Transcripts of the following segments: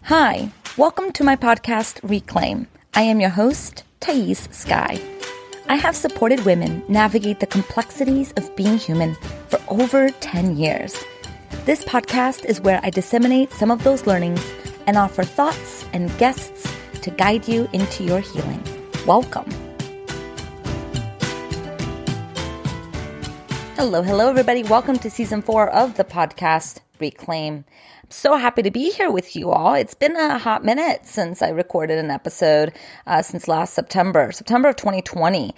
Hi, welcome to my podcast, Reclaim. I am your host, Thaís Sky. I have supported women navigate the complexities of being human for over 10 years. This podcast is where I disseminate some of those learnings and offer thoughts and guests to guide you into your healing. Welcome. Hello, everybody. Welcome to season 4 of the podcast, Reclaim. I'm so happy to be here with you all. It's been a hot minute since I recorded an episode, since last September of 2020,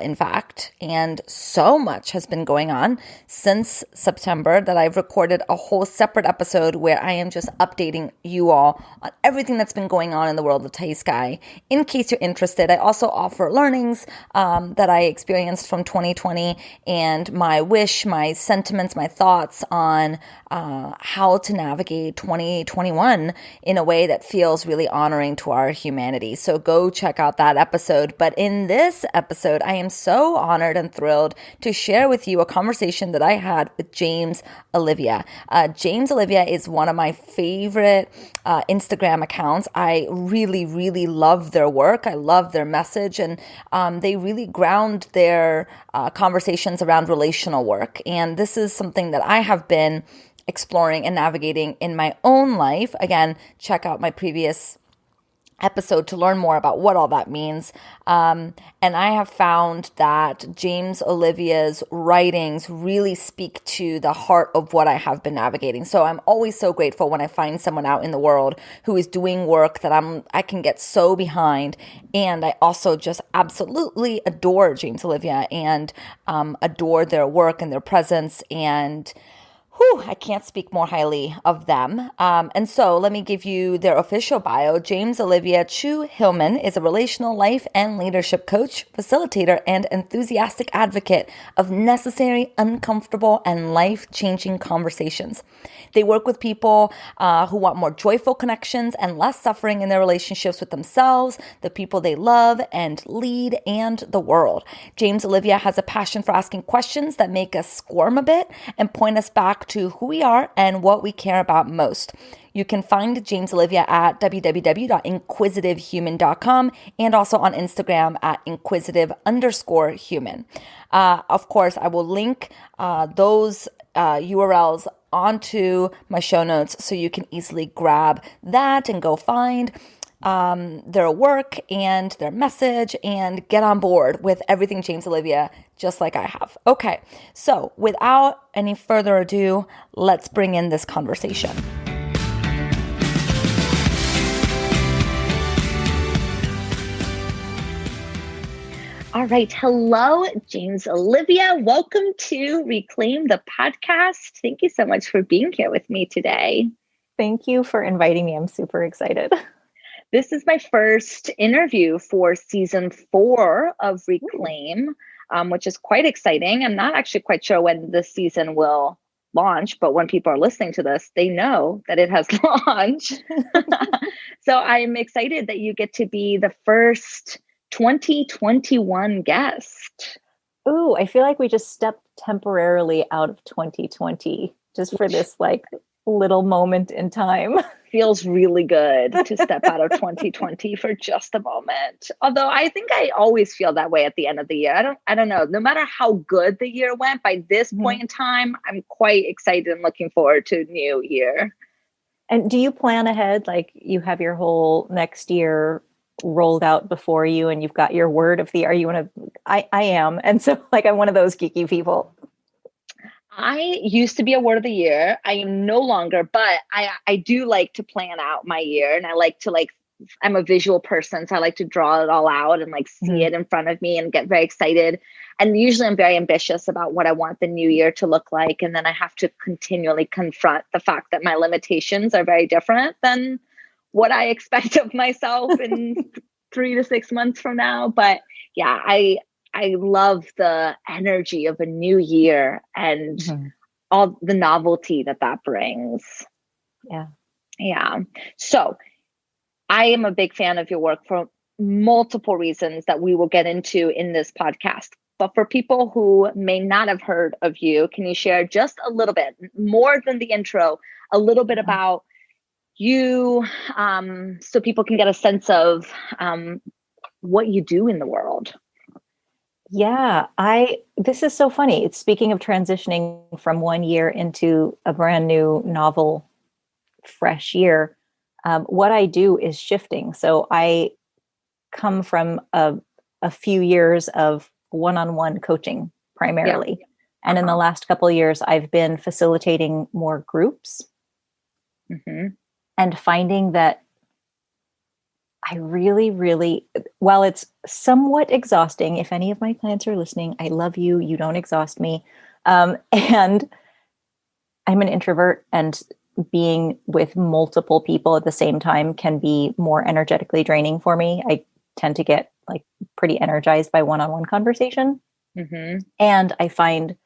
in fact. And so much has been going on since September that I've recorded a whole separate episode where I am just updating you all on everything that's been going on in the world of Thaís Sky. In case you're interested, I also offer learnings that I experienced from 2020 and my wish, my sentiments, my thoughts on how to navigate 2021 in a way that feels really honoring to our humanity. So go check out that episode. But in this episode, I am so honored and thrilled to share with you a conversation that I had with James-Olivia. James-Olivia is one of my favorite Instagram accounts. I really, really love their work. I love their message, and they really ground their conversations around relational work. And this is something that I have been exploring and navigating in my own life. Again, check out my previous episode to learn more about what all that means. And I have found that James-Olivia's writings really speak to the heart of what I have been navigating. So I'm always so grateful when I find someone out in the world who is doing work that I can get so behind. And I also just absolutely adore James-Olivia and adore their work and their presence, and I can't speak more highly of them. And so let me give you their official bio. James-Olivia Hillman is a relational life and leadership coach, facilitator, and enthusiastic advocate of necessary, uncomfortable, and life-changing conversations. They work with people who want more joyful connections and less suffering in their relationships with themselves, the people they love and lead, and the world. James-Olivia has a passion for asking questions that make us squirm a bit and point us back to who we are and what we care about most. You can find James-Olivia at www.inquisitivehuman.com and also on Instagram at inquisitive_human. Of course, I will link those URLs onto my show notes so you can easily grab that and go find their work and their message and get on board with everything James-Olivia, just like I have. Okay, so without any further ado, let's bring in this conversation. All right. Hello, James-Olivia. Welcome to Reclaim the podcast. Thank you so much for being here with me today. Thank you for inviting me. I'm super excited. This is my first interview for season 4 of Reclaim, which is quite exciting. I'm not actually quite sure when this season will launch, but when people are listening to this, they know that it has launched. So I'm excited that you get to be the first 2021 guest. Ooh, I feel like we just stepped temporarily out of 2020 just for this little moment in time. Feels really good to step out of 2020 for just a moment. Although I think I always feel that way at the end of the year. I don't know. No matter how good the year went, by this point in time, I'm quite excited and looking forward to a new year. And do you plan ahead? Like you have your whole next year rolled out before you and you've got your word of the year? Are you I am. And so I'm one of those geeky people. I used to be a word of the year. I am no longer, but I do like to plan out my year, and I like to I'm a visual person. So I like to draw it all out and see it in front of me and get very excited. And usually I'm very ambitious about what I want the new year to look like. And then I have to continually confront the fact that my limitations are very different than what I expect of myself in 3 to 6 months from now. But yeah, I love the energy of a new year and all the novelty that brings. Yeah. So I am a big fan of your work for multiple reasons that we will get into in this podcast. But for people who may not have heard of you, can you share just a little bit more than the intro, a little bit about you, so people can get a sense of what you do in the world. Yeah, this is so funny. It's speaking of transitioning from one year into a brand new novel, fresh year. What I do is shifting. So I come from a few years of one-on-one coaching primarily. Yeah. And in the last couple of years, I've been facilitating more groups and finding that I really, really, while it's somewhat exhausting, if any of my clients are listening, I love you. You don't exhaust me. And I'm an introvert, and being with multiple people at the same time can be more energetically draining for me. I tend to get like pretty energized by one-on-one conversation. And I find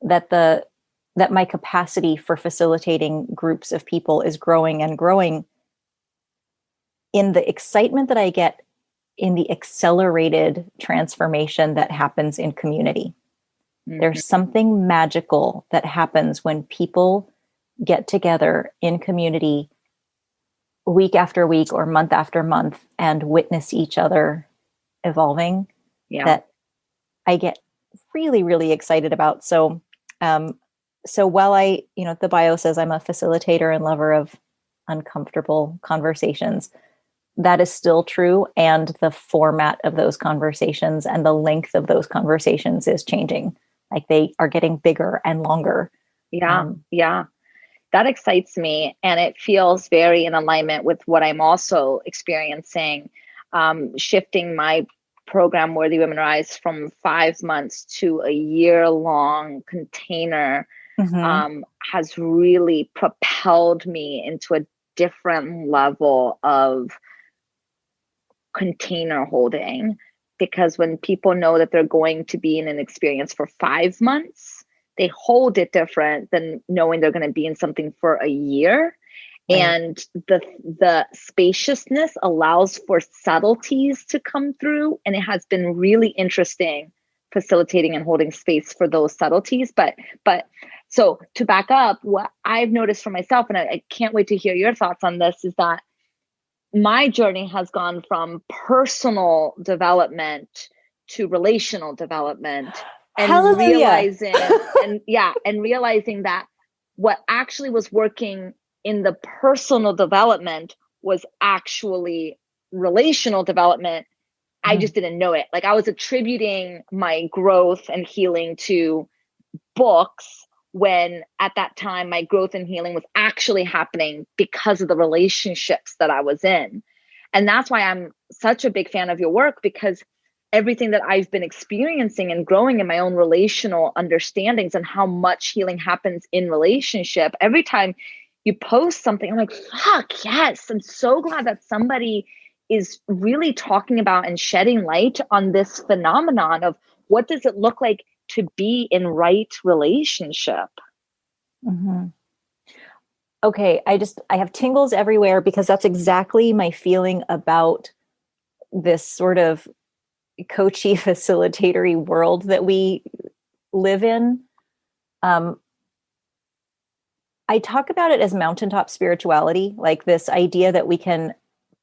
that that my capacity for facilitating groups of people is growing and growing in the excitement that I get in the accelerated transformation that happens in community. There's something magical that happens when people get together in community week after week or month after month and witness each other evolving, that I get really, really excited about. So, so while the bio says I'm a facilitator and lover of uncomfortable conversations, that is still true. And the format of those conversations and the length of those conversations is changing. Like they are getting bigger and longer. Yeah. That excites me. And it feels very in alignment with what I'm also experiencing, shifting my program, Worthy Women Rise, from 5 months to a year-long container, has really propelled me into a different level of container holding. Because when people know that they're going to be in an experience for 5 months, they hold it different than knowing they're going to be in something for a year. Right. And the spaciousness allows for subtleties to come through. And it has been really interesting facilitating and holding space for those subtleties. But so to back up, what I've noticed for myself, and I can't wait to hear your thoughts on this, is that my journey has gone from personal development to relational development. And Hallelujah. realizing that what actually was working in the personal development was actually relational development. I just didn't know it. Like I was attributing my growth and healing to books, when at that time my growth and healing was actually happening because of the relationships that I was in. And that's why I'm such a big fan of your work, because everything that I've been experiencing and growing in my own relational understandings and how much healing happens in relationship. Every time you post something, I'm like, fuck yes. I'm so glad that somebody is really talking about and shedding light on this phenomenon of what does it look like to be in right relationship. Okay. I have tingles everywhere, because that's exactly my feeling about this sort of coachy facilitatory world that we live in. I talk about it as mountaintop spirituality, like this idea that we can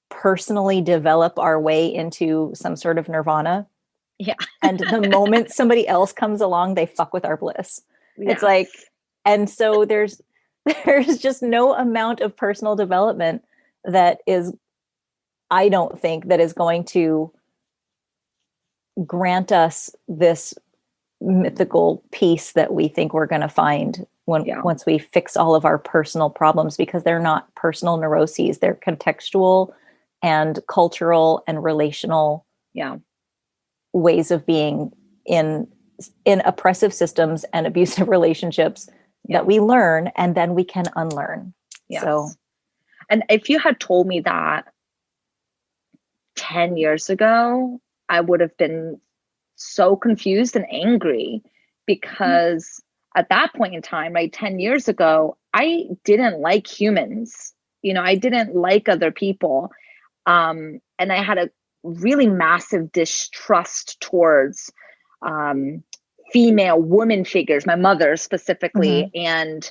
personally develop our way into some sort of nirvana. Yeah. And the moment somebody else comes along, they fuck with our bliss. Yes. It's like, and so there's just no amount of personal development that is, I don't think, that is going to grant us this mythical peace that we think we're going to find once we fix all of our personal problems, because they're not personal neuroses. They're contextual and cultural and relational ways of being in oppressive systems and abusive relationships that we learn, and then we can unlearn. Yes. So, and if you had told me that 10 years ago, I would have been so confused and angry, because at that point in time, right, 10 years ago, I didn't like humans. I didn't like other people. And I had a really massive distrust towards female woman figures, my mother specifically. And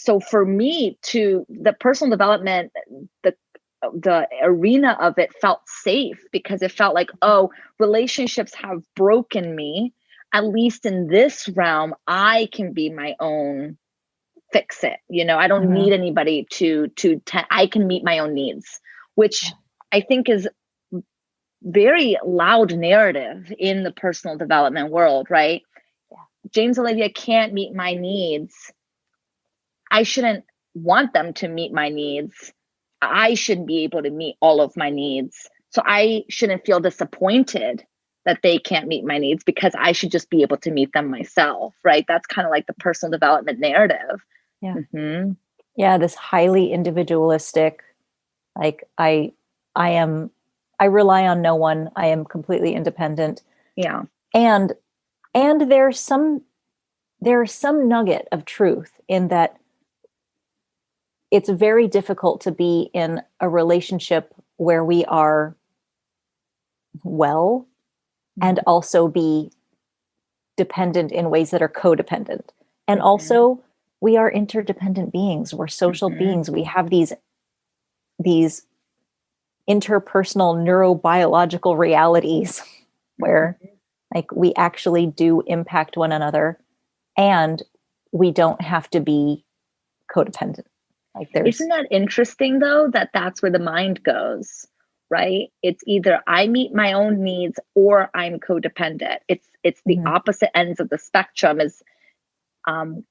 so for me, to the personal development, the the arena of it felt safe, because it felt like, oh, relationships have broken me. At least in this realm, I can be my own fix it. I don't need anybody I can meet my own needs, which I think is very loud narrative in the personal development world, right? James-Olivia can't meet my needs. I shouldn't want them to meet my needs. I should be able to meet all of my needs. So I shouldn't feel disappointed that they can't meet my needs, because I should just be able to meet them myself, right? That's kind of like the personal development narrative. Yeah. Mm-hmm. Yeah. This highly individualistic, like I rely on no one. I am completely independent. Yeah. And there's some nugget of truth in that. It's very difficult to be in a relationship where we are well and also be dependent in ways that are codependent. And also we are interdependent beings. We're social beings. We have these interpersonal neurobiological realities where like we actually do impact one another, and we don't have to be codependent. Like Isn't that interesting though, that that's where the mind goes, right? It's either I meet my own needs or I'm codependent. It's the opposite ends of the spectrum is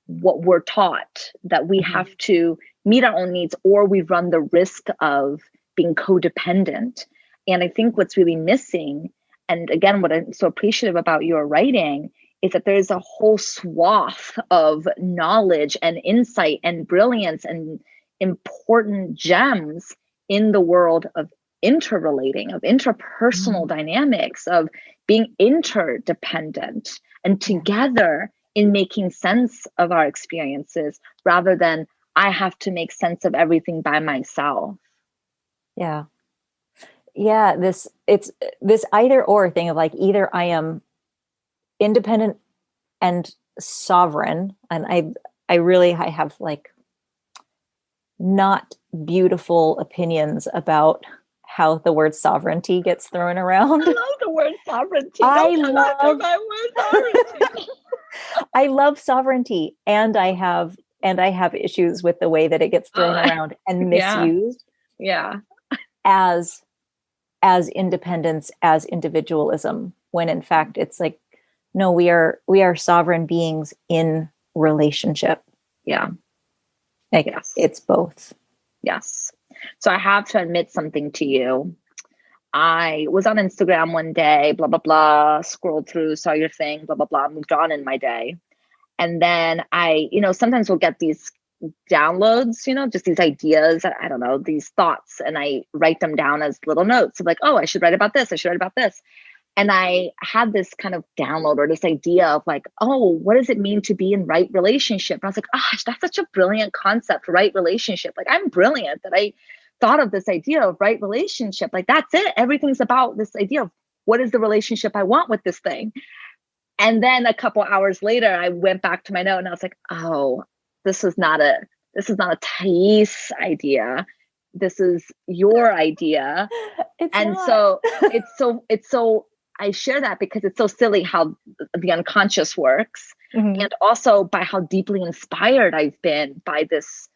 what we're taught, that we have to meet our own needs or we run the risk of being codependent. And I think what's really missing, and again, what I'm so appreciative about your writing, is that there's a whole swath of knowledge and insight and brilliance and important gems in the world of interrelating, of interpersonal dynamics, of being interdependent and together in making sense of our experiences, rather than I have to make sense of everything by myself. Yeah. Yeah. It's this either or thing of like, either I am independent and sovereign, and I have like not beautiful opinions about how the word sovereignty gets thrown around. I love the word sovereignty. I love sovereignty, and I have issues with the way that it gets thrown around and misused. Yeah. As independence, as individualism, when in fact it's like, no, we are sovereign beings in relationship. Yeah. Like, yes. It's both. Yes. So I have to admit something to you. I was on Instagram one day, blah, blah, blah, scrolled through, saw your thing, blah, blah, blah, moved on in my day. And then I, sometimes we'll get these downloads, just these ideas, I don't know, these thoughts, and I write them down as little notes of like, oh, I should write about this. I should write about this. And I had this kind of download or this idea of like, oh, what does it mean to be in right relationship? And I was like, gosh, that's such a brilliant concept, right relationship. Like, I'm brilliant that I thought of this idea of right relationship. Like, that's it. Everything's about this idea of what is the relationship I want with this thing. And then a couple hours later, I went back to my note and I was like, oh, this is not a Thaís idea. This is your idea. So it's so I share that because it's so silly how the unconscious works, and also by how deeply inspired I've been by this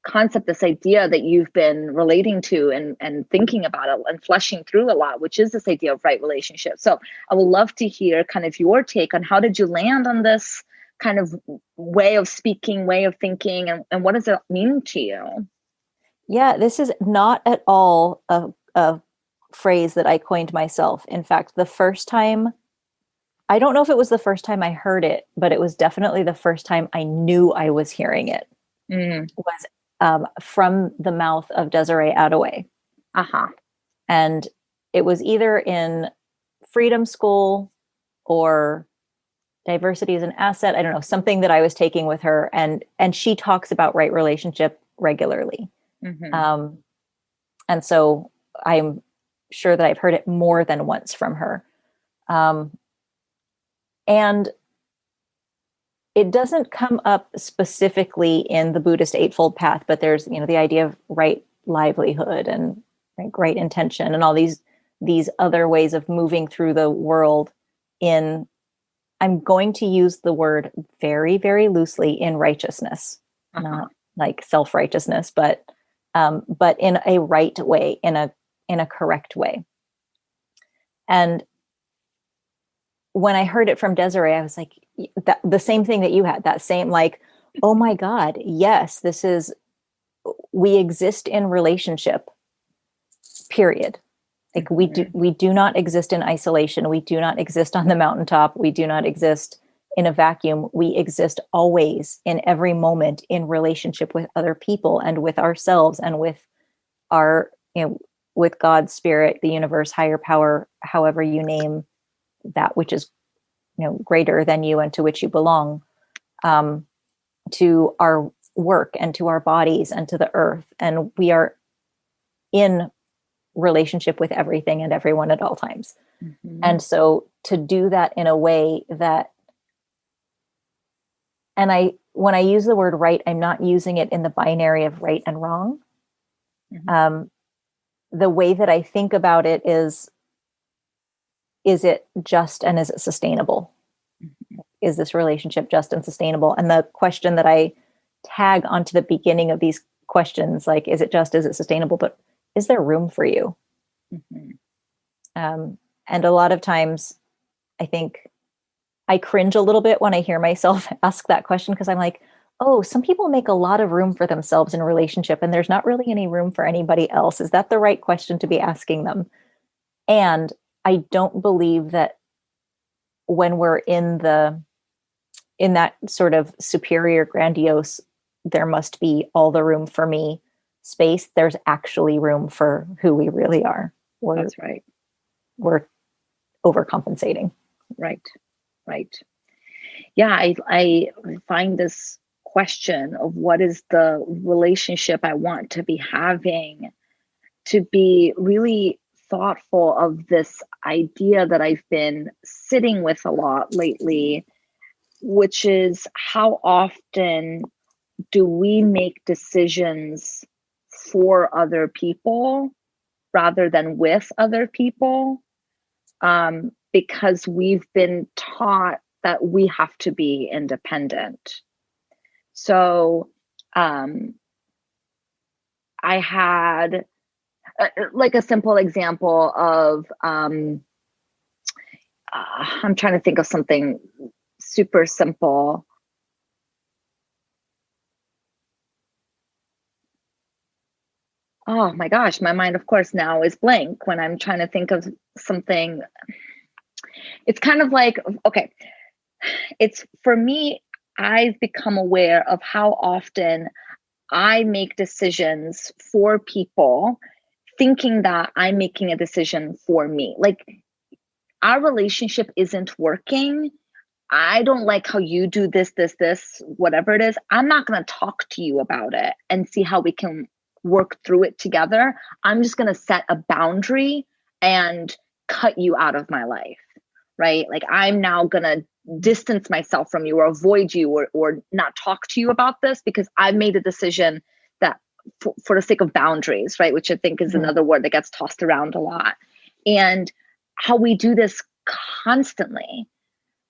concept, this idea that you've been relating to and thinking about it and fleshing through a lot, which is this idea of right relationship. So I would love to hear kind of your take on how did you land on this kind of way of speaking, way of thinking, and what does it mean to you? Yeah, this is not at all a phrase that I coined myself. In fact, the first time, I don't know if it was the first time I heard it, but it was definitely the first time I knew I was hearing it, was from the mouth of Desiree Adaway. And it was either in Freedom School or Diversity is an Asset. I don't know, something that I was taking with her. And she talks about right relationship regularly. And so I'm sure that I've heard it more than once from her. And it doesn't come up specifically in the Buddhist Eightfold Path, but there's, the idea of right livelihood and right intention and all these other ways of moving through the world in, I'm going to use the word very, very loosely, in righteousness, Uh-huh. not like self-righteousness, but in a right way, in a correct way. And when I heard it from Desiree, I was like, the same thing that you had, that same, like, oh my God, yes, we exist in relationship, period. Like we do not exist in isolation. We do not exist on the mountaintop. We do not exist in a vacuum. We exist always, in every moment, in relationship with other people and with ourselves and with our, with God's spirit, the universe, higher power, however you name that which is, greater than you and to which you belong, to our work and to our bodies and to the earth. And we are in relationship with everything and everyone at all times. Mm-hmm. And so to do that in a way that, and when I use the word right, I'm not using it in the binary of right and wrong. Mm-hmm. The way that I think about it is it just and is it sustainable? Mm-hmm. Is this relationship just and sustainable? And the question that I tag onto the beginning of these questions, like, is it just, is it sustainable? But is there room for you? Mm-hmm. And a lot of times I think I cringe a little bit when I hear myself ask that question, because I'm like, oh, some people make a lot of room for themselves in a relationship and there's not really any room for anybody else. Is that the right question to be asking them? And I don't believe that when we're in that sort of superior, grandiose, there must be all the room for me space, there's actually room for who we really are. That's right. We're overcompensating. Right. Right. Yeah, I find this question of what is the relationship I want to be having to be really thoughtful of this idea that I've been sitting with a lot lately, which is how often do we make decisions for other people rather than with other people? Because we've been taught that we have to be independent. So I had like a simple example of I'm trying to think of something super simple. Oh my gosh, my mind, of course, now is blank when I'm trying to think of something. It's kind of like, okay, it's for me, I've become aware of how often I make decisions for people thinking that I'm making a decision for me. Like, our relationship isn't working. I don't like how you do this, whatever it is. I'm not going to talk to you about it and see how we can work through it together. I'm just going to set a boundary and cut you out of my life, right? Like, I'm now going to distance myself from you or avoid you or not talk to you about this because I've made a decision that for the sake of boundaries, right? Which I think is another word that gets tossed around a lot. And how we do this constantly.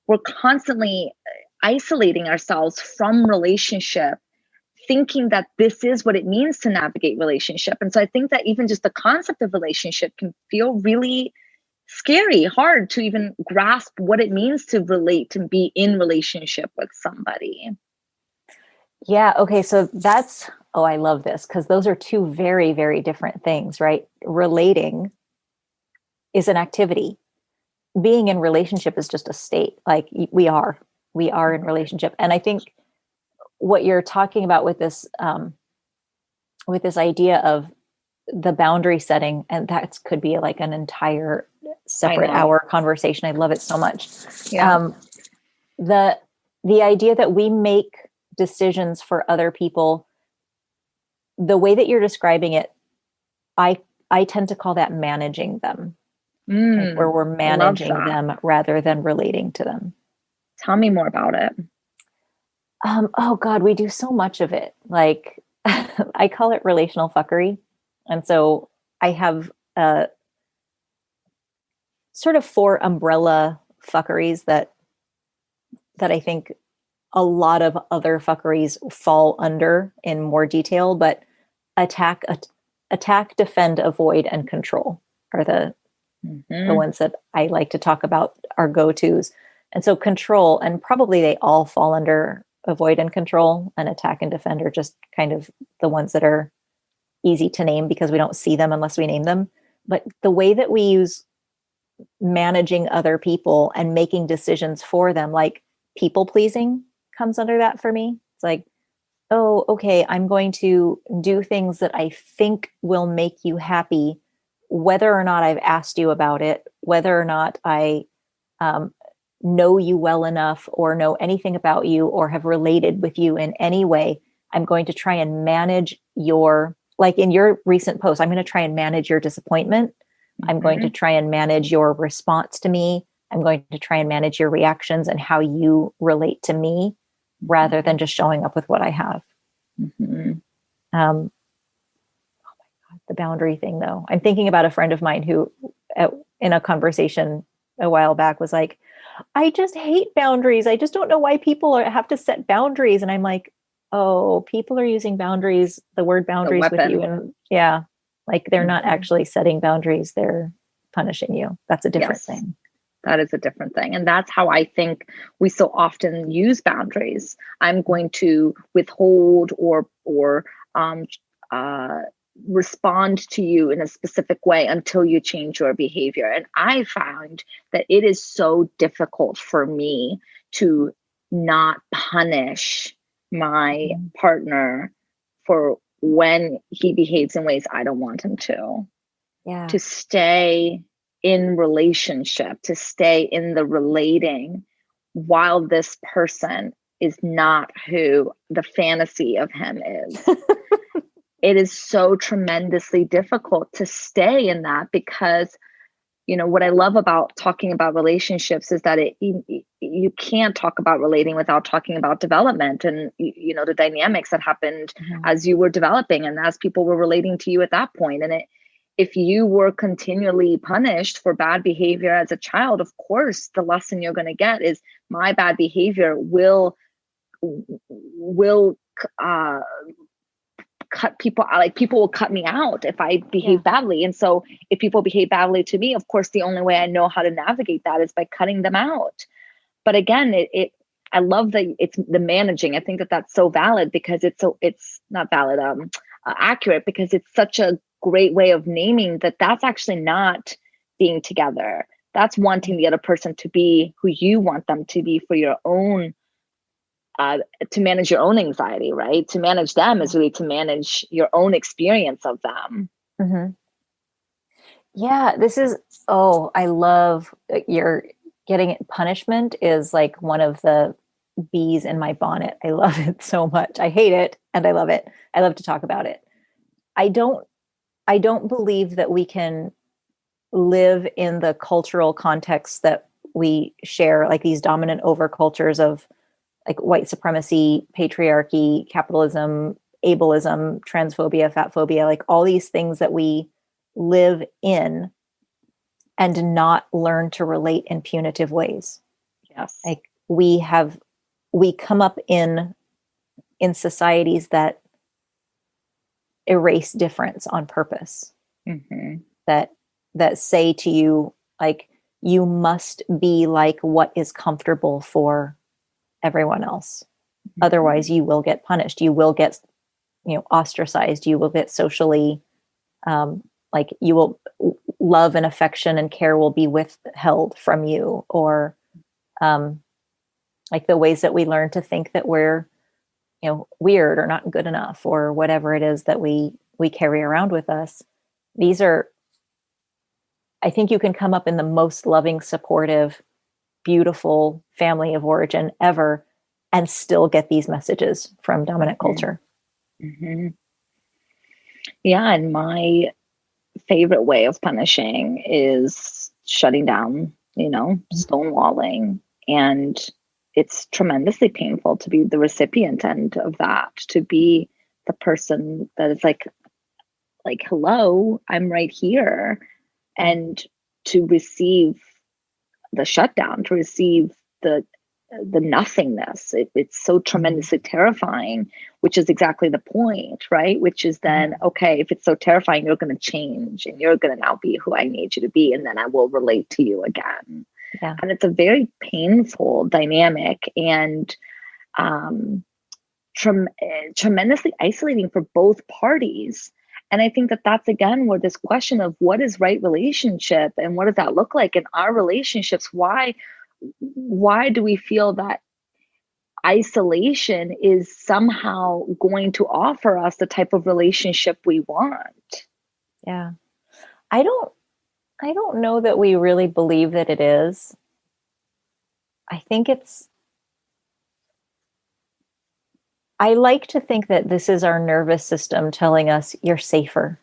We're constantly isolating ourselves from relationship, thinking that this is what it means to navigate relationship. And so I think that even just the concept of relationship can feel really scary, hard to even grasp what it means to relate, to be in relationship with somebody. Yeah. Okay. So I love this, because those are two very, very different things, right? Relating is an activity. Being in relationship is just a state. Like we are in relationship. And I think what you're talking about with this idea of the boundary setting, and that could be like an entire separate hour conversation. I love it so much. Yeah. The idea that we make decisions for other people, the way that you're describing it, I tend to call that managing them, where we're managing them rather than relating to them. Tell me more about it. Oh God, we do so much of it. Like I call it relational fuckery. And so I have sort of four umbrella fuckeries that I think a lot of other fuckeries fall under in more detail, but attack, attack, defend, avoid, and control are the ones that I like to talk about, our go-tos. And so control, and probably they all fall under avoid and control, and attack and defend are just kind of the ones that are easy to name because we don't see them unless we name them. But the way that we use managing other people and making decisions for them, like people pleasing comes under that for me. It's like, oh, okay, I'm going to do things that I think will make you happy, whether or not I've asked you about it, whether or not I know you well enough or know anything about you or have related with you in any way. I'm going to try and manage your, like in your recent post, I'm going to try and manage your disappointment. I'm going to try and manage your response to me. I'm going to try and manage your reactions and how you relate to me rather than just showing up with what I have. Oh my God, the boundary thing though. I'm thinking about a friend of mine who in a conversation a while back was like, I just hate boundaries. I just don't know why people have to set boundaries. And I'm like, oh, people are using boundaries, the word boundaries with you. And yeah, like they're not actually setting boundaries. They're punishing you. That's a different thing. That is a different thing. And that's how I think we so often use boundaries. I'm going to withhold or respond to you in a specific way until you change your behavior. And I found that it is so difficult for me to not punish my partner for when he behaves in ways I don't want him to. Yeah. To stay in relationship, to stay in the relating while this person is not who the fantasy of him is. It is so tremendously difficult to stay in that because, you know, what I love about talking about relationships is that you can't talk about relating without talking about development and, you know, the dynamics that happened as you were developing and as people were relating to you at that point. And if you were continually punished for bad behavior as a child, of course, the lesson you're going to get is my bad behavior will cut people out. Like people will cut me out if I behave badly. And so if people behave badly to me, of course, the only way I know how to navigate that is by cutting them out. But again, I love that it's the managing. I think that that's so valid because it's not valid, accurate because it's such a great way of naming that that's actually not being together. That's wanting the other person to be who you want them to be for your own, to manage your own anxiety, right? To manage them is really to manage your own experience of them. Yeah, this is, I love your getting it. Punishment is like one of the bees in my bonnet. I love it so much. I hate it and I love it. I love to talk about it. I don't believe that we can live in the cultural context that we share, like these dominant over cultures of like white supremacy, patriarchy, capitalism, ableism, transphobia, fat phobia, like all these things that we live in and not learn to relate in punitive ways. Yes. Like we come up in societies that erase difference on purpose. That say to you, like, you must be like what is comfortable for everyone else. Otherwise you will get punished. You will get, ostracized. You will get socially, like you will love and affection and care will be withheld from you, or like the ways that we learn to think that we're, weird or not good enough or whatever it is that we carry around with us. These are, I think you can come up in the most loving, supportive, beautiful family of origin ever and still get these messages from dominant culture. Yeah. And my favorite way of punishing is shutting down, stonewalling. And it's tremendously painful to be the recipient end of that, to be the person that is like, hello, I'm right here. And to receive the shutdown, to receive the nothingness. It's so tremendously terrifying, which is exactly the point, right? Which is then, okay, if it's so terrifying, you're going to change and you're going to now be who I need you to be. And then I will relate to you again. Yeah. And it's a very painful dynamic and tremendously isolating for both parties. And I think that that's, again, where this question of what is right relationship and what does that look like in our relationships? Why do we feel that isolation is somehow going to offer us the type of relationship we want? Yeah. I don't know that we really believe that it is. I think I like to think that this is our nervous system telling us you're safer.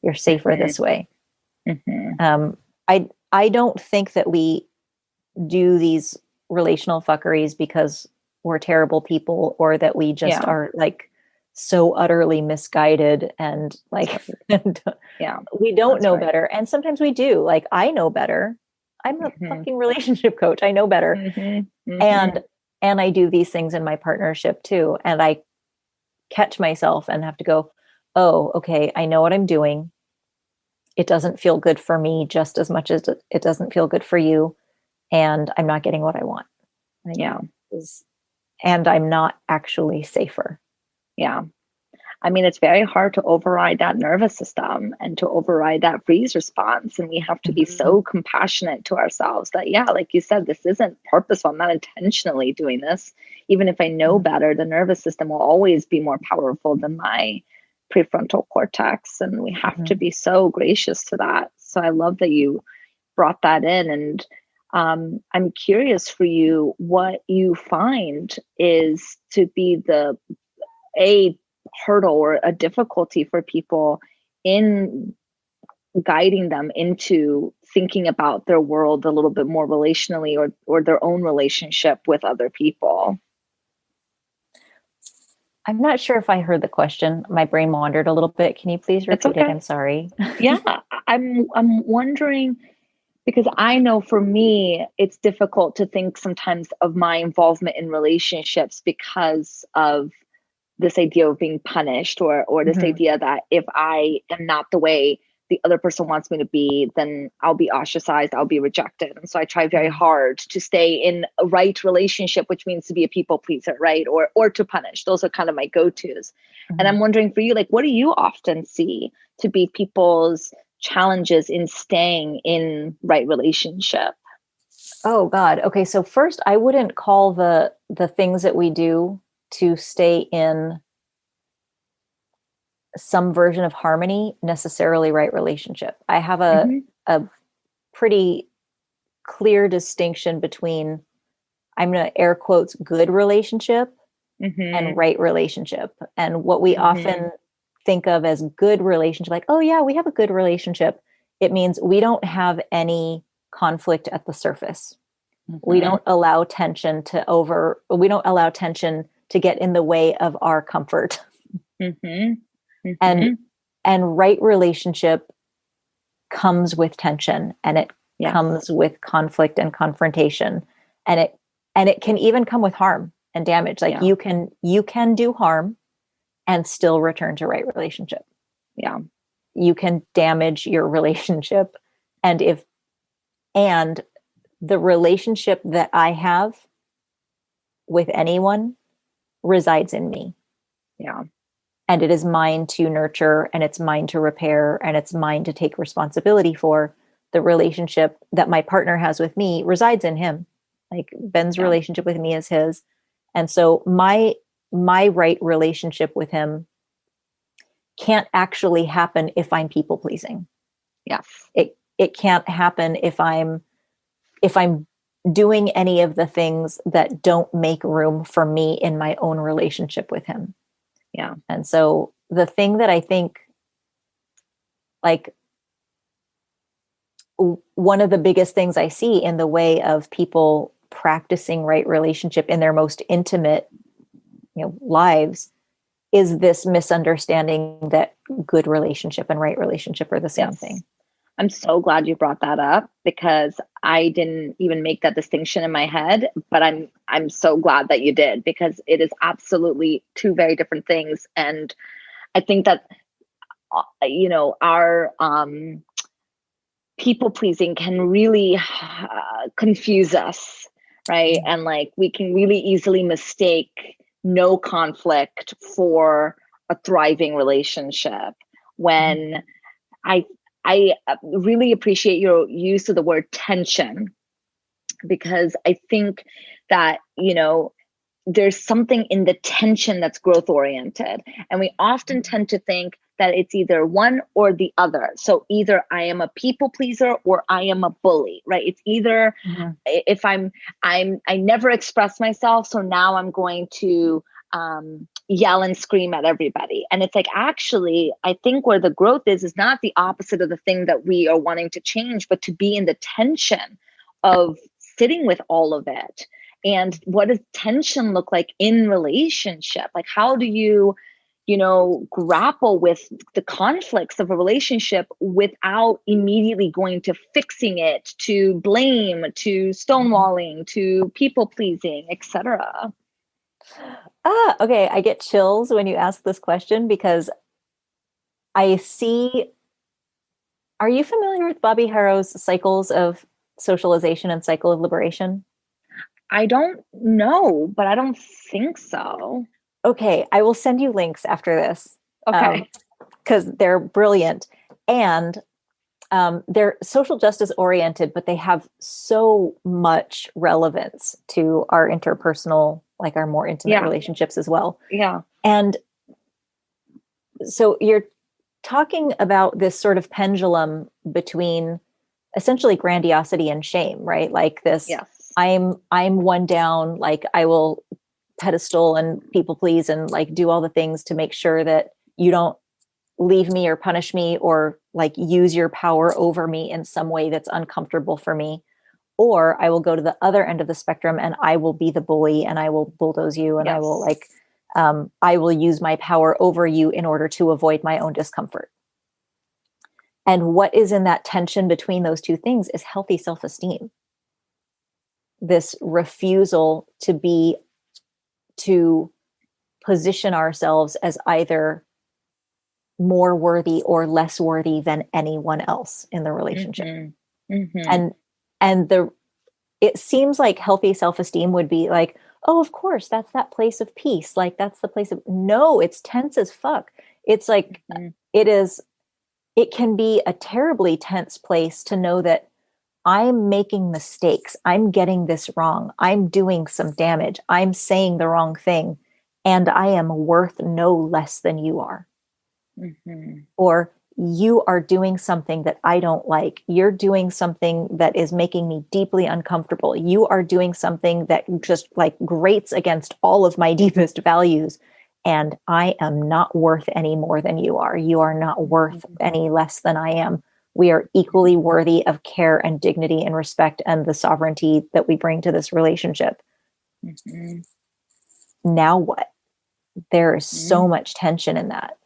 You're safer this way. I don't think that we do these relational fuckeries because we're terrible people, or that we just are like so utterly misguided and like we don't know better. And sometimes we do. Like, I know better. I'm a fucking relationship coach. I know better. And I do these things in my partnership too. And I catch myself and have to go, oh, okay, I know what I'm doing. It doesn't feel good for me just as much as it doesn't feel good for you. And I'm not getting what I want. And I'm not actually safer. Yeah. I mean, it's very hard to override that nervous system and to override that freeze response. And we have to be so compassionate to ourselves that, like you said, this isn't purposeful. I'm not intentionally doing this. Even if I know better, the nervous system will always be more powerful than my prefrontal cortex. And we have to be so gracious to that. So I love that you brought that in. And I'm curious for you, what you find is to be a hurdle or a difficulty for people in guiding them into thinking about their world a little bit more relationally, or their own relationship with other people. I'm not sure if I heard the question. My brain wandered a little bit. Can you please repeat it? I'm sorry. I'm wondering, because I know for me, it's difficult to think sometimes of my involvement in relationships because of this idea of being punished, or this idea that if I am not the way the other person wants me to be, then I'll be ostracized, I'll be rejected. And so I try very hard to stay in a right relationship, which means to be a people pleaser, right? Or to punish. Those are kind of my go-tos. And I'm wondering for you, like, what do you often see to be people's challenges in staying in right relationship? Oh God. Okay. So first, I wouldn't call the things that we do to stay in some version of harmony necessarily right relationship. I have a pretty clear distinction between, I'm going to air quotes, good relationship and right relationship. And what we often think of as good relationship, like, oh yeah, we have a good relationship. It means we don't have any conflict at the surface. We don't allow tension to get in the way of our comfort. And right relationship comes with tension, and it comes with conflict and confrontation, and it can even come with harm and damage. Like you can do harm and still return to right relationship. You can damage your relationship, and the relationship that I have with anyone resides in me. And it is mine to nurture, and it's mine to repair, and it's mine to take responsibility for. The relationship that my partner has with me resides in him. Like Ben's relationship with me is his. And so my right relationship with him can't actually happen if I'm people pleasing. It can't happen if I'm doing any of the things that don't make room for me in my own relationship with him. And so the thing that I think, like, one of the biggest things I see in the way of people practicing right relationship in their most intimate, lives, is this misunderstanding that good relationship and right relationship are the same thing. I'm so glad you brought that up, because I didn't even make that distinction in my head, but I'm so glad that you did, because it is absolutely two very different things. And I think that our people pleasing can really confuse us, right? And like we can really easily mistake no conflict for a thriving relationship, when I really appreciate your use of the word tension, because I think that, there's something in the tension that's growth oriented. And we often tend to think that it's either one or the other. So either I am a people pleaser or I am a bully, right? It's either if I never express myself, so now I'm going to yell and scream at everybody. And it's like, actually, I think where the growth is not the opposite of the thing that we are wanting to change, but to be in the tension of sitting with all of it. And what does tension look like in relationship? Like, how do you, grapple with the conflicts of a relationship without immediately going to fixing it, to blame, to stonewalling, to people pleasing, etc.? Okay. I get chills when you ask this question, because I see. Are you familiar with Bobby Harrow's cycles of socialization and cycle of liberation? I don't know, but I don't think so. Okay. I will send you links after this. Okay. Because they're brilliant. And they're social justice oriented, but they have so much relevance to our interpersonal, like our more intimate relationships as well. Yeah. And so you're talking about this sort of pendulum between essentially grandiosity and shame, right? Like this, yes. I'm one down, like I will pedestal and people please and like do all the things to make sure that you don't leave me or punish me or like use your power over me in some way that's uncomfortable for me. Or I will go to the other end of the spectrum and I will be the bully and I will bulldoze you and I will I will use my power over you in order to avoid my own discomfort. And what is in that tension between those two things is healthy self-esteem. This refusal to position ourselves as either more worthy or less worthy than anyone else in the relationship. And it seems like healthy self-esteem would be like, oh, of course, that's that place of peace. Like that's the place of, no, it's tense as fuck. It's like, it can be a terribly tense place to know that I'm making mistakes. I'm getting this wrong. I'm doing some damage. I'm saying the wrong thing. And I am worth no less than you are. Or you are doing something that I don't like. You're doing something that is making me deeply uncomfortable. You are doing something that just like grates against all of my deepest values. And I am not worth any more than you are. You are not worth any less than I am. We are equally worthy of care and dignity and respect and the sovereignty that we bring to this relationship. Now what? There is so much tension in that.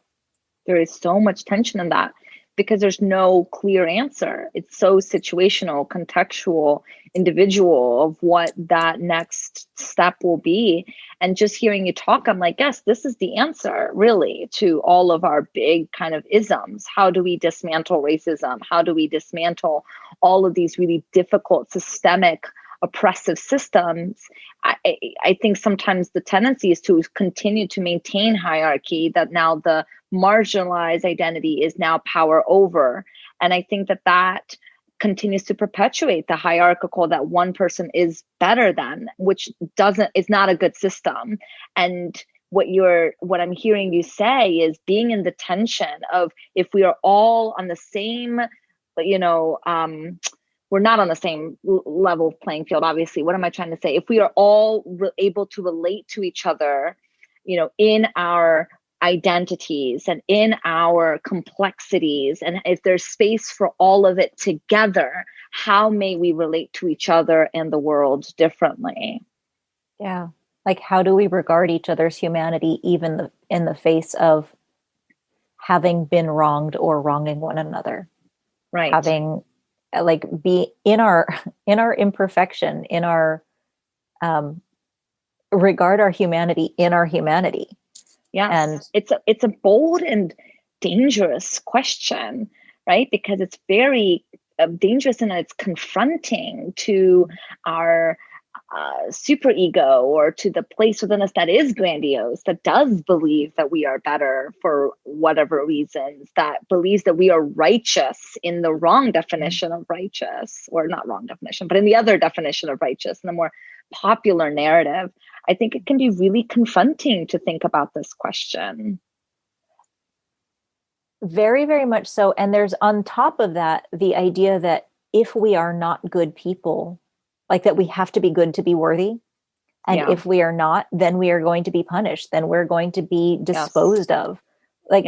There is so much tension in that because there's no clear answer. It's so situational, contextual, individual of what that next step will be. And just hearing you talk, I'm like, yes, this is the answer really to all of our big kind of isms. How do we dismantle racism? How do we dismantle all of these really difficult systemic oppressive systems? I think sometimes the tendency is to continue to maintain hierarchy, that now the marginalized identity is now power over. And I think that continues to perpetuate the hierarchical that one person is better than, which is not a good system. And what I'm hearing you say is being in the tension of, if we are all on the same, we're not on the same level playing field, obviously. What am I trying to say? If we are all able to relate to each other, in our identities and in our complexities, and if there's space for all of it together, how may we relate to each other and the world differently? Yeah. Like, how do we regard each other's humanity, even in the face of having been wronged or wronging one another? Right. Having, like, be in our imperfection, in our regard our humanity in our humanity. Yes. And it's a bold and dangerous question, right? Because it's very dangerous, and it's confronting to our super ego, or to the place within us that is grandiose, that does believe that we are better for whatever reasons, that believes that we are righteous in the wrong definition of righteous, or not wrong definition, but in the other definition of righteous, in the more popular narrative. I think it can be really confronting to think about this question. Very, very much so. And there's, on top of that, the idea that if we are not good people, like, that we have to be good to be worthy. And if we are not, then we are going to be punished. Then we're going to be disposed of. Like,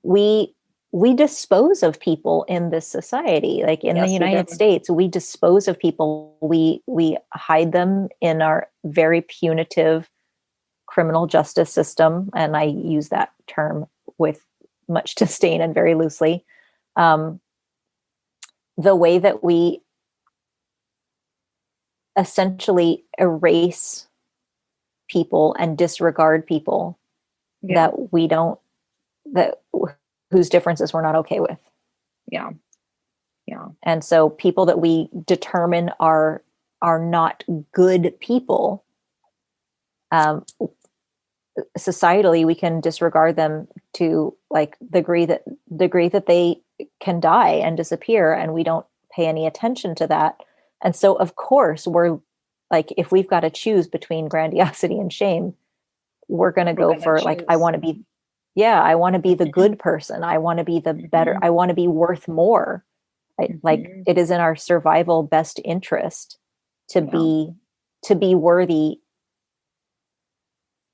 we dispose of people in this society. Like, in the United States, we dispose of people. We hide them in our very punitive criminal justice system. And I use that term with much disdain and very loosely. The way that we essentially erase people and disregard people that whose differences we're not okay with. Yeah. And so people that we determine are not good people, societally, we can disregard them to, like, the degree that they can die and disappear, and we don't pay any attention to that. And so, of course, we're like, if we've got to choose between grandiosity and shame, we're going to go for, like, I want to be the good person. I want to be the better. I want to be worth more. Like, it is in our survival best interest to be worthy.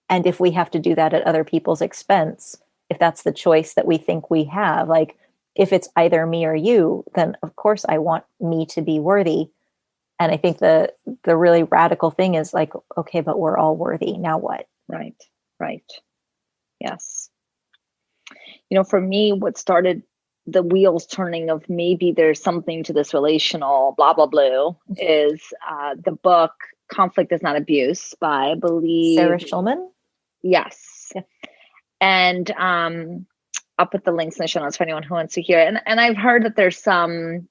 And if we have to do that at other people's expense, if that's the choice that we think we have, like, if it's either me or you, then of course I want me to be worthy. And I think the really radical thing is, like, okay, but we're all worthy. Now what? Right. Yes. For me, what started the wheels turning of maybe there's something to this relational blah, blah, blah, is the book Conflict is Not Abuse by, I believe, Sarah Schulman. Yes. Yeah. And I'll put the links in the show notes for anyone who wants to hear it. And I've heard that there's some,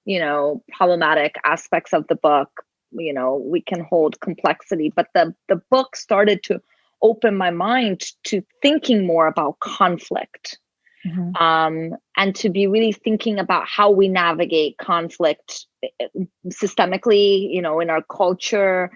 problematic aspects of the book. We can hold complexity, but the book started to open my mind to thinking more about conflict. And to be really thinking about how we navigate conflict systemically, in our culture.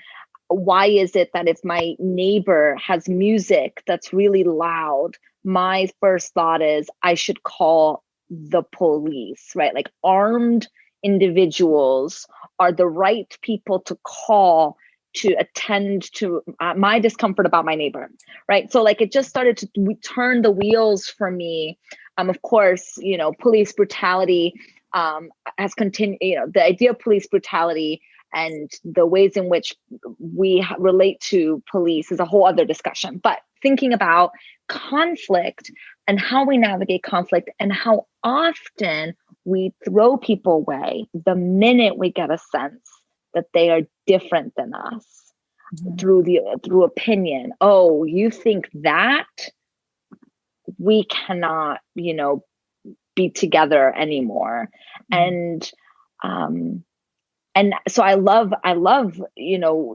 Why is it that if my neighbor has music that's really loud, my first thought is I should call the police, right? Like, armed individuals are the right people to call to attend to my discomfort about my neighbor, right? So, like, it just started to turn the wheels for me. Of course, police brutality has continued, the idea of police brutality and the ways in which we relate to police is a whole other discussion. But thinking about conflict and how we navigate conflict, and how often we throw people away the minute we get a sense that they are different than us, through opinion. Oh, you think that? We cannot, be together anymore. And so I love,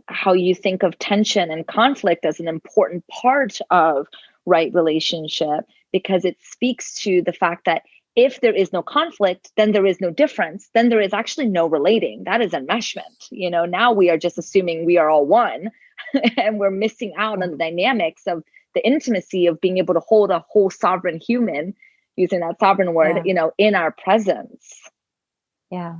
how you think of tension and conflict as an important part of right relationship, because it speaks to the fact that if there is no conflict, then there is no difference. Then there is actually no relating. That is enmeshment. Now we are just assuming we are all one, and we're missing out on the dynamics of the intimacy of being able to hold a whole sovereign human, using that sovereign word, in our presence. Yeah.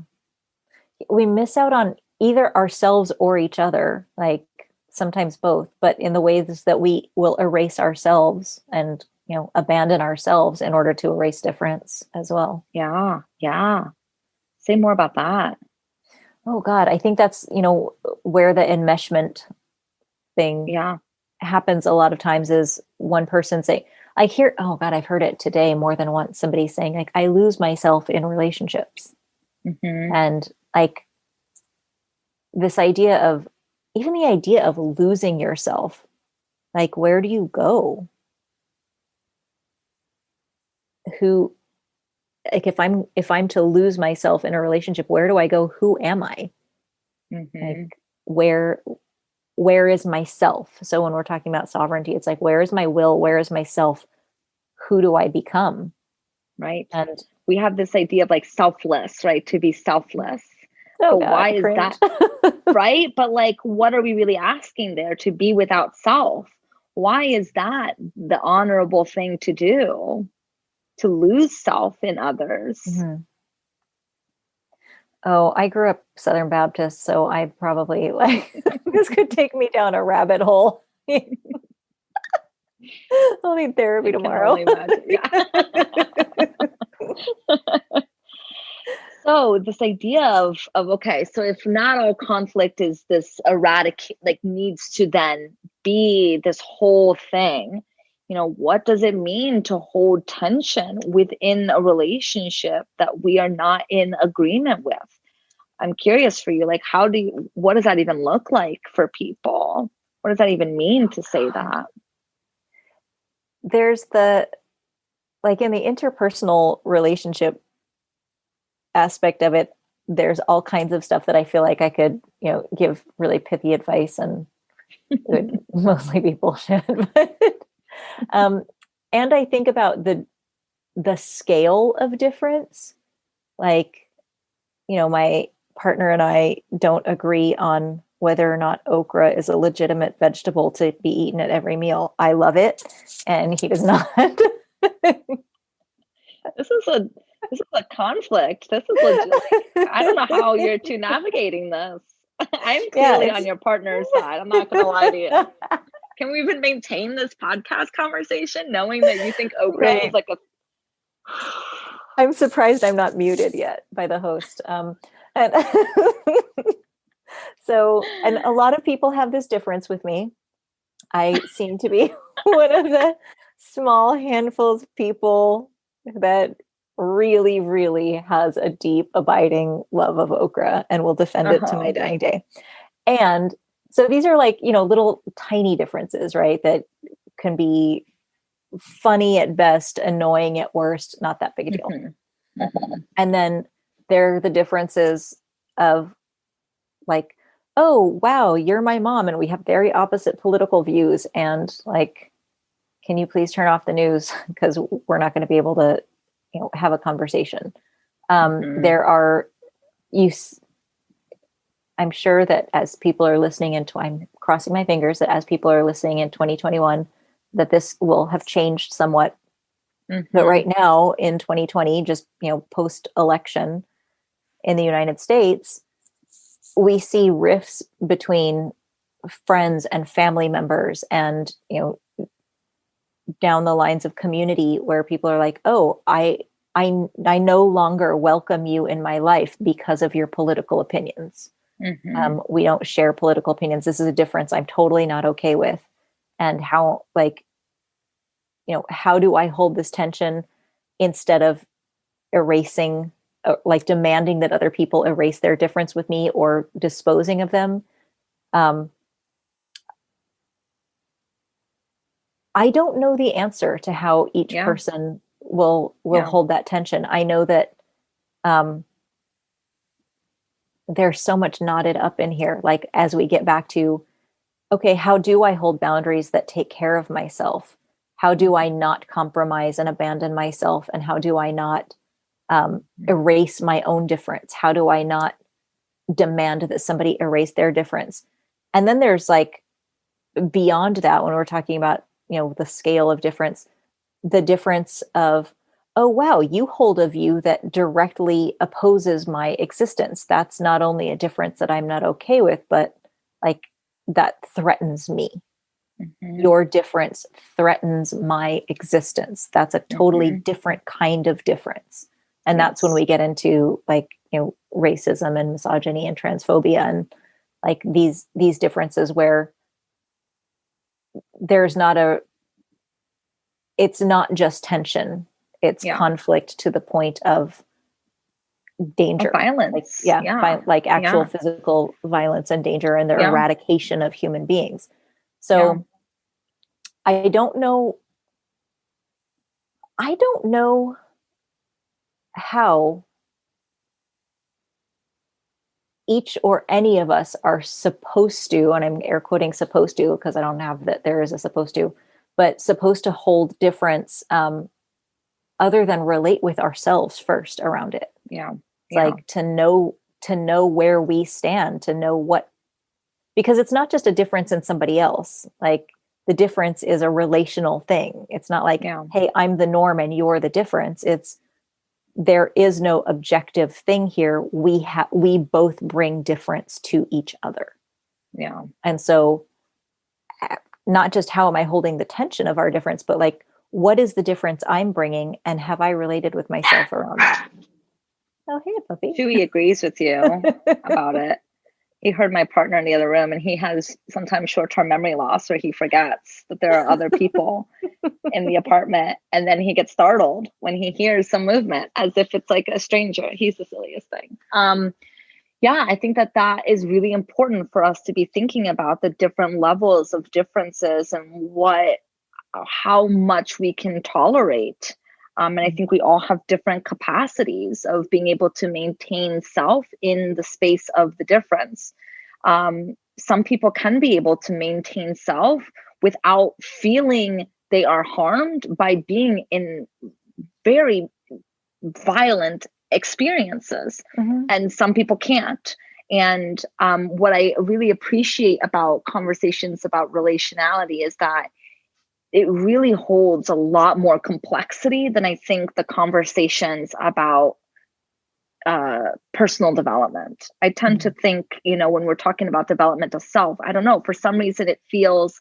We miss out on either ourselves or each other, like sometimes both, but in the ways that we will erase ourselves and abandon ourselves in order to erase difference as well. Yeah. Yeah. Say more about that. Oh God, I think that's, where the enmeshment thing Yeah. happens a lot of times is one person say, I hear, oh God, I've heard it today more than once. Somebody saying like, I lose myself in relationships. Mm-hmm. And like this idea of, even the idea of losing yourself, like, where do you go? Who, like, if I'm to lose myself in a relationship, where do I go? Who am I? Like, Mm-hmm. where is myself? So when we're talking about sovereignty, it's like, where is my will? Where is myself? Who do I become? Right. And We have this idea of like selfless, right? To be selfless. oh But God, why is cringe. that? Right? But like, what are we really asking there? To be without self? Why is that the honorable thing to do? To lose self in others? Mhm. Oh, I grew up Southern Baptist, so I probably like this could take me down a rabbit hole. I'll need therapy I can tomorrow. only imagine. Yeah. So this idea of okay, so if not all conflict is this eradicate, like needs to then be this whole thing, what does it mean to hold tension within a relationship that we are not in agreement with? I'm curious for you, like what does that even look like for people? What does that even mean to say that? There's like in the interpersonal relationship aspect of it, there's all kinds of stuff that I feel like I could, give really pithy advice and it would mostly be bullshit. But um, and I think about the scale of difference. Like, my partner and I don't agree on whether or not okra is a legitimate vegetable to be eaten at every meal. I love it, and he does not. This is a this is a conflict. This is legit. Like, I don't know how you're two navigating this. I'm Yeah, clearly on your partner's side. I'm not going to lie to you. Can we even maintain this podcast conversation knowing that you think okra is right. like a I'm surprised I'm not muted yet by the host. And so, and a lot of people have this difference with me. I seem to be one of the small handfuls of people that really, really has a deep, abiding love of okra and will defend it to my uh-huh. dying day. And so these are like, little tiny differences, right? That can be funny at best, annoying at worst, not that big a deal. Mm-hmm. Mm-hmm. And then there are the differences of like, oh, wow, you're my mom and we have very opposite political views. And like, can you please turn off the news? Because we're not going to be able to, have a conversation. Mm-hmm. There are, you, I'm sure that as people are listening I'm crossing my fingers that as people are listening in 2021, that this will have changed somewhat. Mm-hmm. But right now in 2020, just, post election in the United States, we see rifts between friends and family members and, down the lines of community where people are like, oh, I no longer welcome you in my life because of your political opinions. Mm-hmm. We don't share political opinions. This is a difference I'm totally not okay with. And how, like, how do I hold this tension instead of erasing, like demanding that other people erase their difference with me or disposing of them? Um, I don't know the answer to how each Yeah. person will Yeah. hold that tension. I know that um, there's so much knotted up in here. Like as we get back to, okay, how do I hold boundaries that take care of myself? How do I not compromise and abandon myself? And how do I not erase my own difference? How do I not demand that somebody erase their difference? And then there's like beyond that, when we're talking about, the scale of difference, the difference of, oh, wow, you hold a view that directly opposes my existence. That's not only a difference that I'm not okay with, but like that threatens me. Your difference threatens my existence. That's a totally different kind of difference. And that's when we get into like, racism and misogyny and transphobia and like these differences where it's not just tension, it's conflict to the point of danger, violence, like actual physical violence and danger and the eradication of human beings. So I don't know how each or any of us are supposed to, and I'm air quoting supposed to because I don't have that there is a supposed to, but supposed to hold difference other than relate with ourselves first around it. It's like to know where we stand, to know what, because it's not just a difference in somebody else. Like the difference is a relational thing. It's not like, hey, I'm the norm and you're the difference. It's, there is no objective thing here. We both bring difference to each other. Yeah. And so not just how am I holding the tension of our difference, but like, what is the difference I'm bringing? And have I related with myself around that? Oh, hey, puppy. Chewy agrees with you about it. He heard my partner in the other room, and he has sometimes short-term memory loss where he forgets that there are other people in the apartment. And then he gets startled when he hears some movement as if it's like a stranger. He's the silliest thing. I think that is really important for us to be thinking about the different levels of differences and how much we can tolerate. And I think we all have different capacities of being able to maintain self in the space of the difference. Some people can be able to maintain self without feeling they are harmed by being in very violent experiences. And some people can't. And what I really appreciate about conversations about relationality is that it really holds a lot more complexity than I think the conversations about personal development. I tend to think, when we're talking about development of self, I don't know, for some reason it feels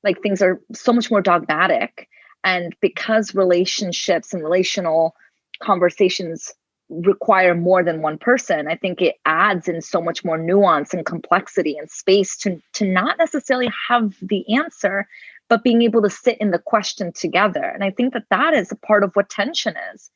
like things are so much more dogmatic. And because relationships and relational conversations require more than one person, I think it adds in so much more nuance and complexity and space to not necessarily have the answer, but being able to sit in the question together. And I think that is a part of what tension is.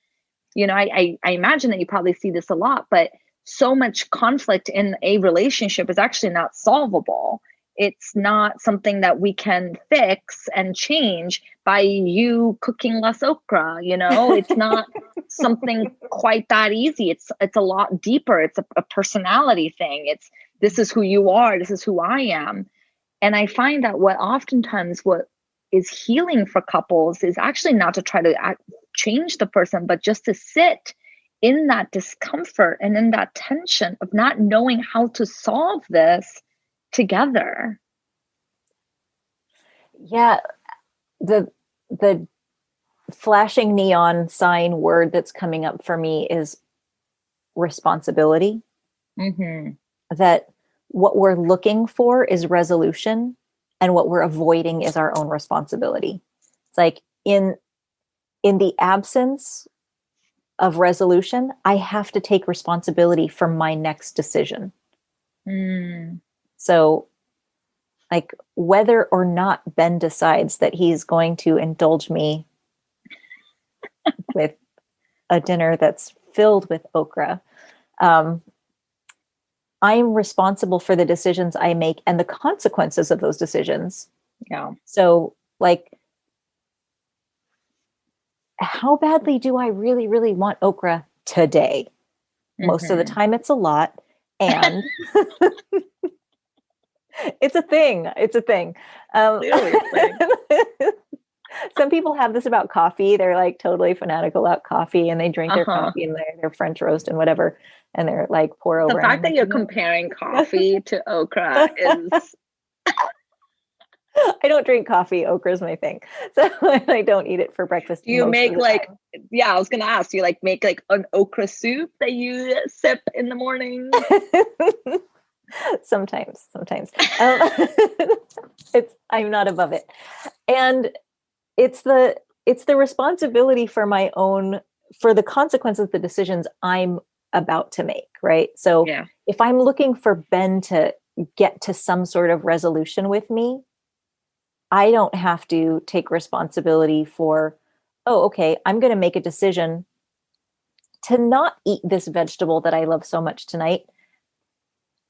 I imagine that you probably see this a lot, but so much conflict in a relationship is actually not solvable. It's not something that we can fix and change by you cooking less okra. It's not something quite that easy. It's a lot deeper. It's a personality thing. This is who you are. This is who I am. And I find that what is healing for couples is actually not to try to change the person, but just to sit in that discomfort and in that tension of not knowing how to solve this together. Yeah. The flashing neon sign word that's coming up for me is responsibility. That what we're looking for is resolution, and what we're avoiding is our own responsibility. It's like in the absence of resolution, I have to take responsibility for my next decision. So like whether or not Ben decides that he's going to indulge me with a dinner that's filled with okra, I'm responsible for the decisions I make and the consequences of those decisions. Yeah. So like, how badly do I really, really want okra today? Most of the time it's a lot. And it's a thing. Some people have this about coffee. They're like totally fanatical about coffee, and they drink their coffee and their French roast and whatever. And they're like pour over. The fact that you're comparing coffee to okra is... I don't drink coffee. Okra is my thing. So I don't eat it for breakfast. Do you make I was going to ask, do you make an okra soup that you sip in the morning? Sometimes. I'm not above it. And it's the responsibility for for the consequences of the decisions I'm about to make, right? So Yeah. if I'm looking for Ben to get to some sort of resolution with me, I don't have to take responsibility for, oh, okay, I'm going to make a decision to not eat this vegetable that I love so much tonight.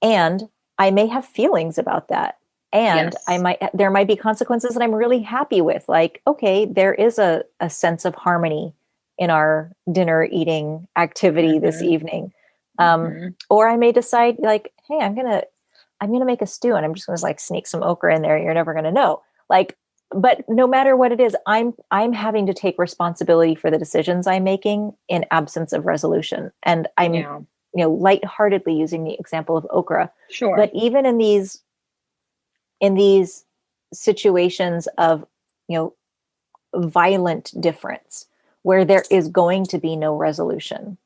And I may have feelings about that. And Yes. there might be consequences that I'm really happy with. Like, okay, there is a sense of harmony in our dinner eating activity this Mm-hmm. evening. Mm-hmm. Or I may decide like, hey, I'm gonna make a stew and I'm just gonna like sneak some okra in there. You're never gonna know. Like, but no matter what it is, I'm having to take responsibility for the decisions I'm making in absence of resolution. And I'm, Yeah. lightheartedly using the example of okra. Sure. But even in these situations of, you know, violent difference where there is going to be no resolution.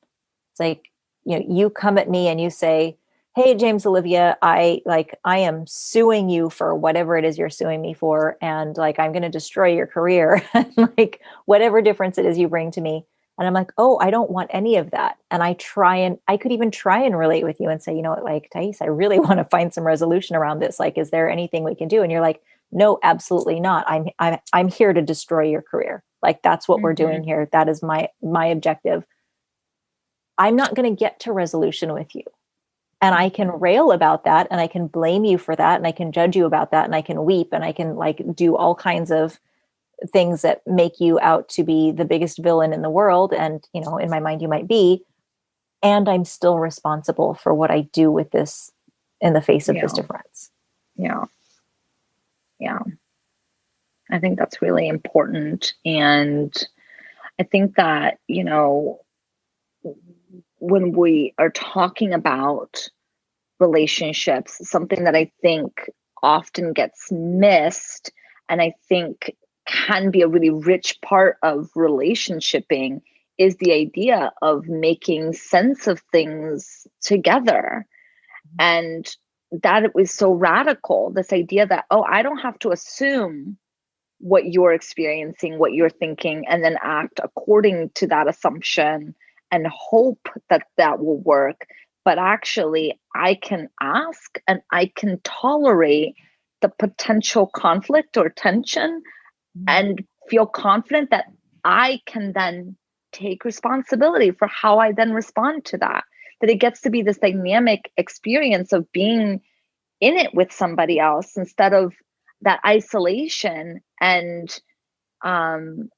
It's like, you come at me and you say, hey, James-Olivia, I am suing you for whatever it is you're suing me for. And like, I'm going to destroy your career and like whatever difference it is you bring to me. And I'm like, oh, I don't want any of that. And I could even try and relate with you and say, you know what, like, Thaís, I really want to find some resolution around this. Like, is there anything we can do? And you're like, no, absolutely not. I'm here to destroy your career. Like, that's what we're Mm-hmm. doing here. That is my objective. I'm not going to get to resolution with you. And I can rail about that and I can blame you for that and I can judge you about that and I can weep and I can like do all kinds of things that make you out to be the biggest villain in the world. And, in my mind, you might be. And I'm still responsible for what I do with this in the face of Yeah. this difference. Yeah. Yeah. I think that's really important. And I think that, when we are talking about relationships, something that I think often gets missed, and I think can be a really rich part of relationshiping, is the idea of making sense of things together. And that it was so radical, this idea that, oh, I don't have to assume what you're experiencing, what you're thinking, and then act according to that assumption and hope that that will work. But actually, I can ask and I can tolerate the potential conflict or tension and feel confident that I can then take responsibility for how I then respond to that. That it gets to be this dynamic experience of being in it with somebody else instead of that isolation um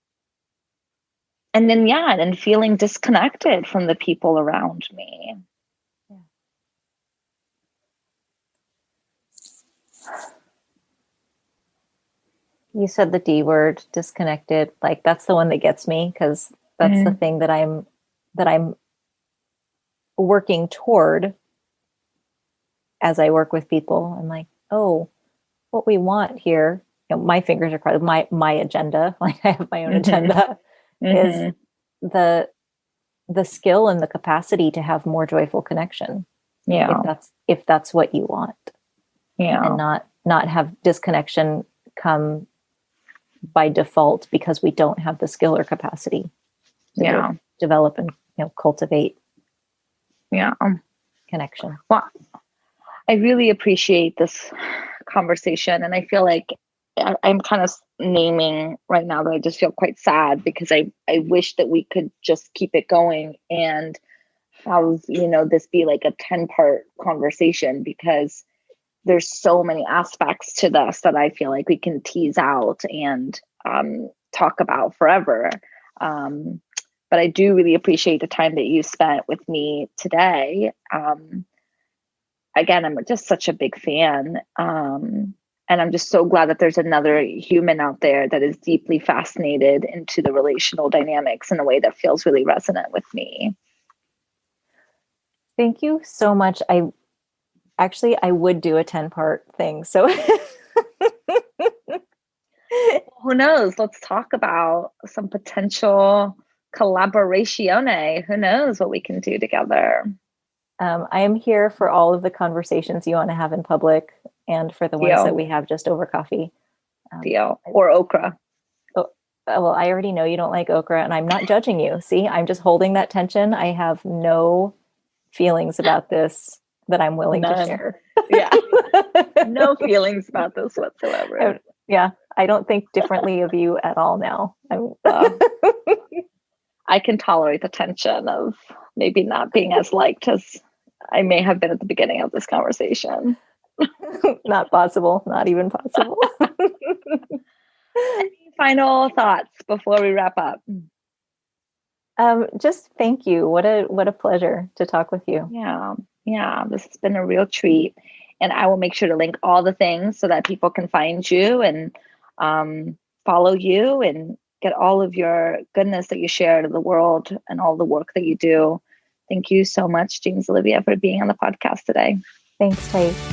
and then and feeling disconnected from the people around me. Yeah. You said the D word, disconnected. Like that's the one that gets me because that's the thing that I'm working toward as I work with people. I'm like, oh, what we want here, my fingers are crossed, my agenda, like I have my own Mm-hmm. agenda, is Mm-hmm. the skill and the capacity to have more joyful connection. If Yeah. that's what you want. Yeah. And not have disconnection come by default because we don't have the skill or capacity to Yeah. develop and cultivate Yeah. connection. Well, I really appreciate this conversation, and I feel like I'm kind of naming right now that I just feel quite sad because I wish that we could just keep it going and have this be like a 10-part conversation, because there's so many aspects to this that I feel like we can tease out and talk about forever. But I do really appreciate the time that you spent with me today. Again, I'm just such a big fan. And I'm just so glad that there's another human out there that is deeply fascinated into the relational dynamics in a way that feels really resonant with me. Thank you so much. I would do a 10-part thing. So Who knows? Let's talk about some potential collaboratione. Who knows what we can do together? I am here for all of the conversations you want to have in public and for the ones that we have just over coffee. Deal. Or okra. Oh, well, I already know you don't like okra, and I'm not judging you. See, I'm just holding that tension. I have no feelings about this that I'm willing to share. Yeah. No feelings about this whatsoever. I don't think differently of you at all now. I can tolerate the tension of maybe not being as liked as I may have been at the beginning of this conversation. Not possible. Not even possible. Any final thoughts before we wrap up? Just thank you. What a pleasure to talk with you. Yeah. This has been a real treat. And I will make sure to link all the things so that people can find you and follow you and get all of your goodness that you share to the world and all the work that you do. Thank you so much, James-Olivia, for being on the podcast today. Thanks, Thaís.